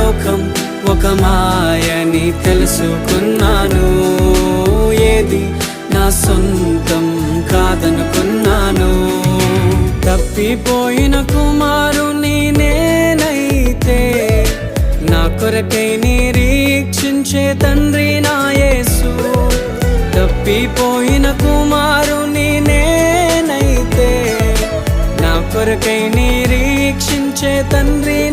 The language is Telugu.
లోకం ఒక మాయని తెలుసుకున్నాను. ఏది నా సొంతం కాదనుకున్నాను. తప్పిపోయిన కుమారుని నేనైతే నా కొరకై నిరీక్షించే తండ్రి నా యేసు. తప్పిపోయిన కుమారుని నేనైతే నా కొరకై నిరీక్షించే తండ్రి